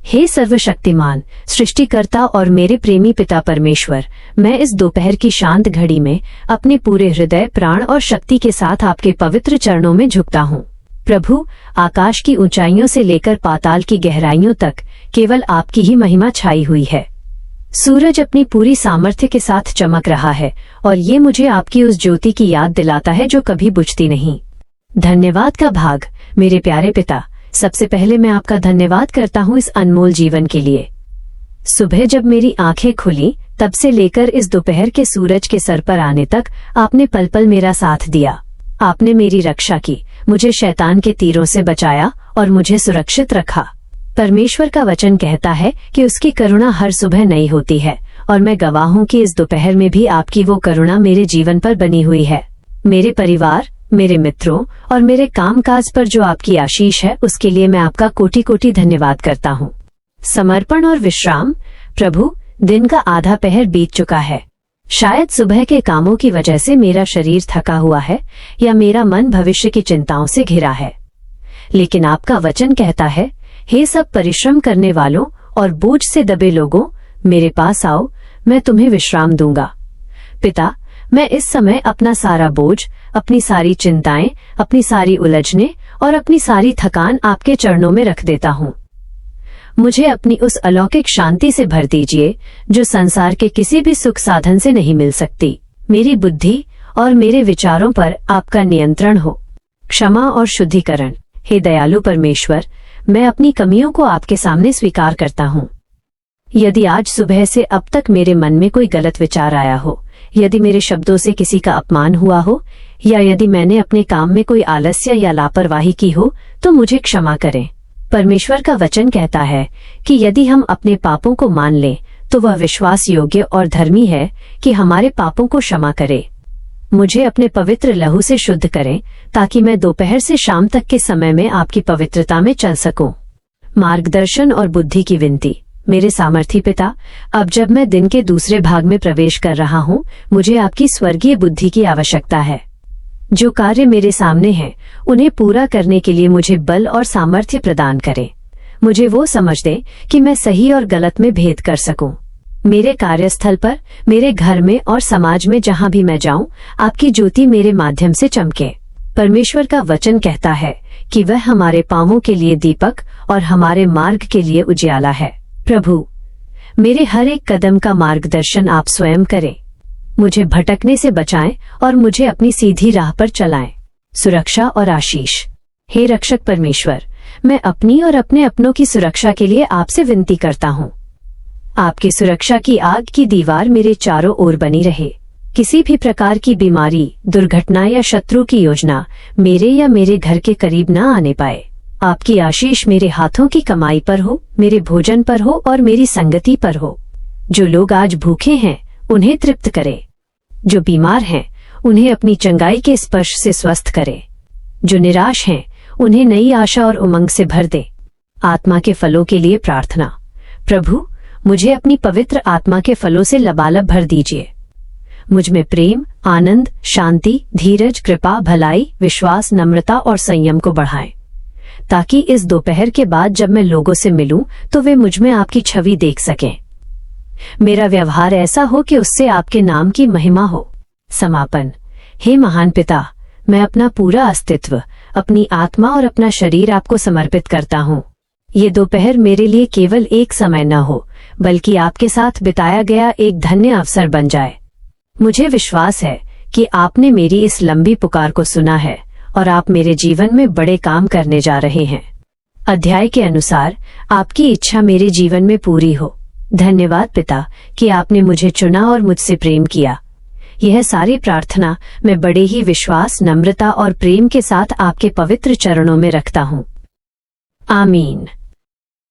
हे सर्वशक्तिमान सृष्टिकर्ता और मेरे प्रेमी पिता परमेश्वर, मैं इस दोपहर की शांत घड़ी में अपने पूरे हृदय, प्राण और शक्ति के साथ आपके पवित्र चरणों में झुकता हूँ। प्रभु, आकाश की ऊंचाइयों से लेकर पाताल की गहराइयों तक केवल आपकी ही महिमा छाई हुई है। सूरज अपनी पूरी सामर्थ्य के साथ चमक रहा है और ये मुझे आपकी उस ज्योति की याद दिलाता है जो कभी बुझती नहीं। धन्यवाद का भाग मेरे प्यारे पिता, सबसे पहले मैं आपका धन्यवाद करता हूँ इस अनमोल जीवन के लिए। सुबह जब मेरी आंखें खुली तब से लेकर इस दोपहर के सूरज के सर पर आने तक आपने पल पल मेरा साथ दिया। आपने मेरी रक्षा की, मुझे शैतान के तीरों से बचाया और मुझे सुरक्षित रखा। परमेश्वर का वचन कहता है कि उसकी करुणा हर सुबह नई होती है और मैं गवाह हूँ कि इस दोपहर में भी आपकी वो करुणा मेरे जीवन पर बनी हुई है। मेरे परिवार, मेरे मित्रों और मेरे कामकाज पर जो आपकी आशीष है उसके लिए मैं आपका कोटि कोटि धन्यवाद करता हूँ। समर्पण और विश्राम। प्रभु, दिन का आधा पहर बीत चुका है। शायद सुबह के कामों की वजह से मेरा शरीर थका हुआ है या मेरा मन भविष्य की चिंताओं से घिरा है, लेकिन आपका वचन कहता है, हे सब परिश्रम करने वालों और बोझ से दबे लोगों, मेरे पास आओ, मैं तुम्हें विश्राम दूंगा। पिता, मैं इस समय अपना सारा बोझ, अपनी सारी चिंताएं, अपनी सारी उलझने और अपनी सारी थकान आपके चरणों में रख देता हूँ। मुझे अपनी उस अलौकिक शांति से भर दीजिए जो संसार के किसी भी सुख साधन से नहीं मिल सकती। मेरी बुद्धि और मेरे विचारों पर आपका नियंत्रण हो। क्षमा और शुद्धिकरण। हे दयालु परमेश्वर, मैं अपनी कमियों को आपके सामने स्वीकार करता हूँ। यदि आज सुबह से अब तक मेरे मन में कोई गलत विचार आया हो, यदि मेरे शब्दों से किसी का अपमान हुआ हो या यदि मैंने अपने काम में कोई आलस्य या लापरवाही की हो, तो मुझे क्षमा करें। परमेश्वर का वचन कहता है कि यदि हम अपने पापों को मान लें तो वह विश्वास योग्य और धर्मी है कि हमारे पापों को क्षमा करे। मुझे अपने पवित्र लहू से शुद्ध करें ताकि मैं दोपहर से शाम तक के समय में आपकी पवित्रता में चल सकूं। मार्गदर्शन और बुद्धि की विनती। मेरे सामर्थी पिता, अब जब मैं दिन के दूसरे भाग में प्रवेश कर रहा हूँ, मुझे आपकी स्वर्गीय बुद्धि की आवश्यकता है। जो कार्य मेरे सामने हैं उन्हें पूरा करने के लिए मुझे बल और सामर्थ्य प्रदान करें। मुझे वो समझ दें कि मैं सही और गलत में भेद कर सकूं। मेरे कार्यस्थल पर, मेरे घर में और समाज में जहां भी मैं जाऊं, आपकी ज्योति मेरे माध्यम से चमके। परमेश्वर का वचन कहता है कि वह हमारे पांवों के लिए दीपक और हमारे मार्ग के लिए उजियाला है। प्रभु, मेरे हर एक कदम का मार्गदर्शन आप स्वयं करें। मुझे भटकने से बचाएं और मुझे अपनी सीधी राह पर चलाएं। सुरक्षा और आशीष। हे रक्षक परमेश्वर, मैं अपनी और अपने अपनों की सुरक्षा के लिए आपसे विनती करता हूँ। आपकी सुरक्षा की आग की दीवार मेरे चारों ओर बनी रहे। किसी भी प्रकार की बीमारी, दुर्घटना या शत्रु की योजना मेरे या मेरे घर के करीब न आने पाए। आपकी आशीष मेरे हाथों की कमाई पर हो, मेरे भोजन पर हो और मेरी संगति पर हो। जो लोग आज भूखे हैं उन्हें तृप्त करे। जो बीमार हैं उन्हें अपनी चंगाई के स्पर्श से स्वस्थ करे। जो निराश हैं उन्हें नई आशा और उमंग से भर दे। आत्मा के फलों के लिए प्रार्थना। प्रभु, मुझे अपनी पवित्र आत्मा के फलों से लबालब भर दीजिए। मुझ में प्रेम, आनंद, शांति, धीरज, कृपा, भलाई, विश्वास, नम्रता और संयम को बढ़ाएं, ताकि इस दोपहर के बाद जब मैं लोगों से मिलूं तो वे मुझ में आपकी छवि देख सकें। मेरा व्यवहार ऐसा हो कि उससे आपके नाम की महिमा हो। समापन। हे महान पिता, मैं अपना पूरा अस्तित्व, अपनी आत्मा और अपना शरीर आपको समर्पित करता हूँ। ये दोपहर मेरे लिए केवल एक समय न हो, बल्कि आपके साथ बिताया गया एक धन्य अवसर बन जाए। मुझे विश्वास है कि आपने मेरी इस लंबी पुकार को सुना है और आप मेरे जीवन में बड़े काम करने जा रहे हैं। अध्याय के अनुसार आपकी इच्छा मेरे जीवन में पूरी हो। धन्यवाद पिता कि आपने मुझे चुना और मुझसे प्रेम किया। यह सारी प्रार्थना मैं बड़े ही विश्वास, नम्रता और प्रेम के साथ आपके पवित्र चरणों में रखता हूँ। आमीन।